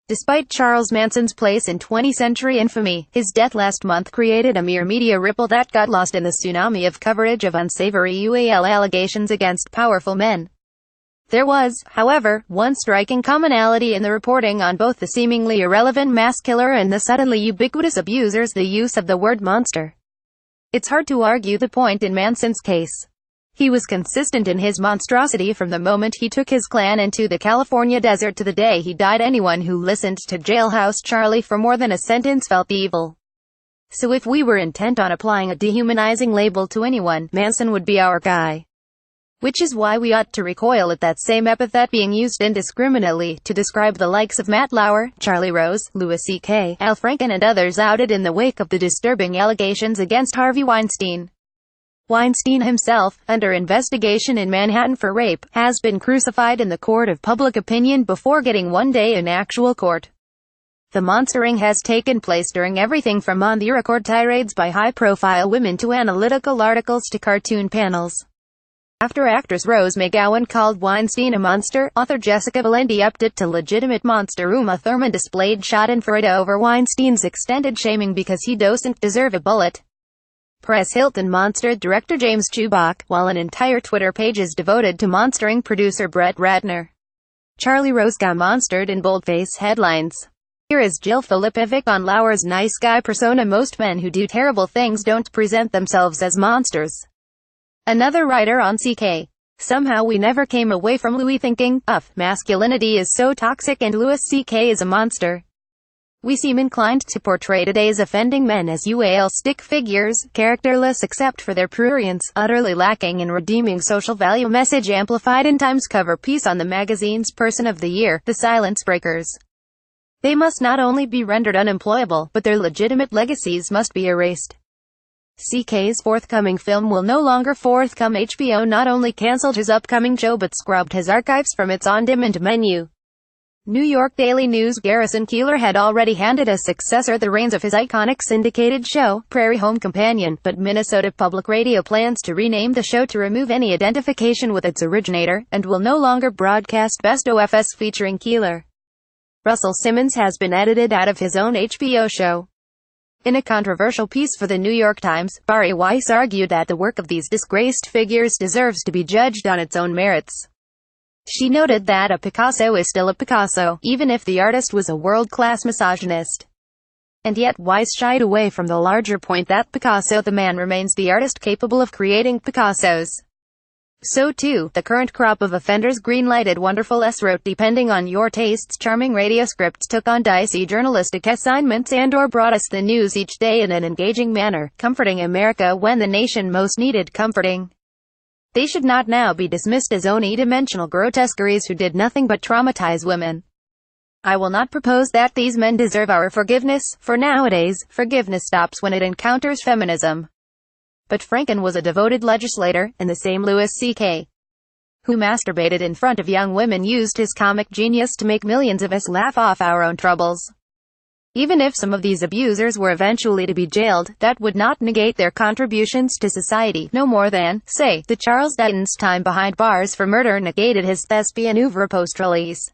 Despite Charles Manson's place in 20th-century infamy, his death last month created a mere media ripple that got lost in the tsunami of coverage of unsavory UAL allegations against powerful men. There was, however, one striking commonality in the reporting on both the seemingly irrelevant mass killer and the suddenly ubiquitous abusers: the use of the word monster. It's hard to argue the point in Manson's case. He was consistent in his monstrosity from the moment he took his clan into the California desert to the day he died. Anyone who listened to Jailhouse Charlie for more than a sentence felt the evil. So if we were intent on applying a dehumanizing label to anyone, Manson would be our guy. Which is why we ought to recoil at that same epithet being used indiscriminately to describe the likes of Matt Lauer, Charlie Rose, Louis C.K., Al Franken and others outed in the wake of the disturbing allegations against Harvey Weinstein. Weinstein himself, under investigation in Manhattan for rape, has been crucified in the court of public opinion before getting one day in actual court. The monstering has taken place during everything from on-the-record tirades by high-profile women to analytical articles to cartoon panels. After actress Rose McGowan called Weinstein a monster, author Jessica Valenti upped it to legitimate monster. Uma Thurman displayed schadenfreude over Weinstein's extended shaming because he doesn't deserve a bullet. Press Hilton monstered director James Chubak, while an entire Twitter page is devoted to monstering producer Brett Ratner. Charlie Rose got monstered in boldface headlines. Here is Jill Filipovic on Lauer's nice guy persona: most men who do terrible things don't present themselves as monsters. Another writer on CK. Somehow we never came away from Louis thinking, masculinity is so toxic and Louis C.K. is a monster. We seem inclined to portray today's offending men as UAL stick figures, characterless except for their prurience, utterly lacking in redeeming social value. Message amplified in Times cover piece on the magazine's Person of the Year, the silence breakers. They must not only be rendered unemployable, but their legitimate legacies must be erased. CK's forthcoming film will no longer forthcome. HBO not only cancelled his upcoming show but scrubbed his archives from its on-demand menu. New York Daily News: Garrison Keillor had already handed a successor the reins of his iconic syndicated show, Prairie Home Companion, but Minnesota Public Radio plans to rename the show to remove any identification with its originator, and will no longer broadcast Best OFS featuring Keillor. Russell Simmons has been edited out of his own HBO show. In a controversial piece for the New York Times, Bari Weiss argued that the work of these disgraced figures deserves to be judged on its own merits. She noted that a Picasso is still a Picasso, even if the artist was a world-class misogynist. And yet Weiss shied away from the larger point that Picasso the man remains the artist capable of creating Picassos. So too, the current crop of offenders green-lighted wonderful wrote depending on your tastes. Charming radio scripts took on dicey journalistic assignments and/or brought us the news each day in an engaging manner, comforting America when the nation most needed comforting. They should not now be dismissed as unidimensional grotesqueries who did nothing but traumatize women. I will not propose that these men deserve our forgiveness, for nowadays, forgiveness stops when it encounters feminism. But Franken was a devoted legislator, and the same Louis C.K., who masturbated in front of young women, used his comic genius to make millions of us laugh off our own troubles. Even if some of these abusers were eventually to be jailed, that would not negate their contributions to society, no more than, say, the Charles Dutton's time behind bars for murder negated his thespian oeuvre post-release.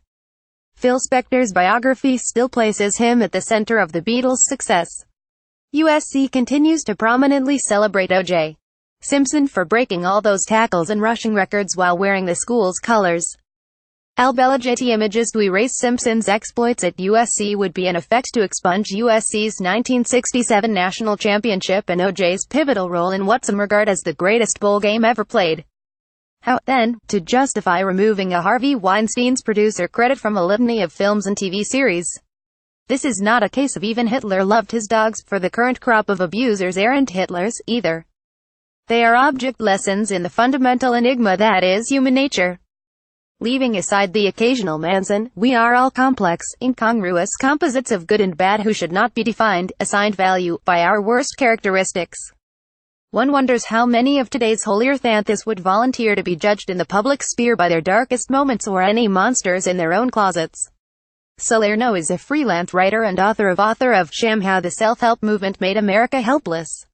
Phil Spector's biography still places him at the center of the Beatles' success. USC continues to prominently celebrate O.J. Simpson for breaking all those tackles and rushing records while wearing the school's colors. Al Belaghetti images to erase Simpson's exploits at USC would be in effect to expunge USC's 1967 national championship and O.J.'s pivotal role in what some regard as the greatest bowl game ever played. How, then, to justify removing a Harvey Weinstein's producer credit from a litany of films and TV series? This is not a case of even Hitler loved his dogs, for the current crop of abusers aren't Hitlers, either. They are object lessons in the fundamental enigma that is human nature. Leaving aside the occasional Manson, we are all complex, incongruous composites of good and bad who should not be defined, assigned value, by our worst characteristics. One wonders how many of today's holier thanthas would volunteer to be judged in the public sphere by their darkest moments or any monsters in their own closets. Salerno is a freelance writer and author of Sham: How the Self-Help Movement Made America Helpless.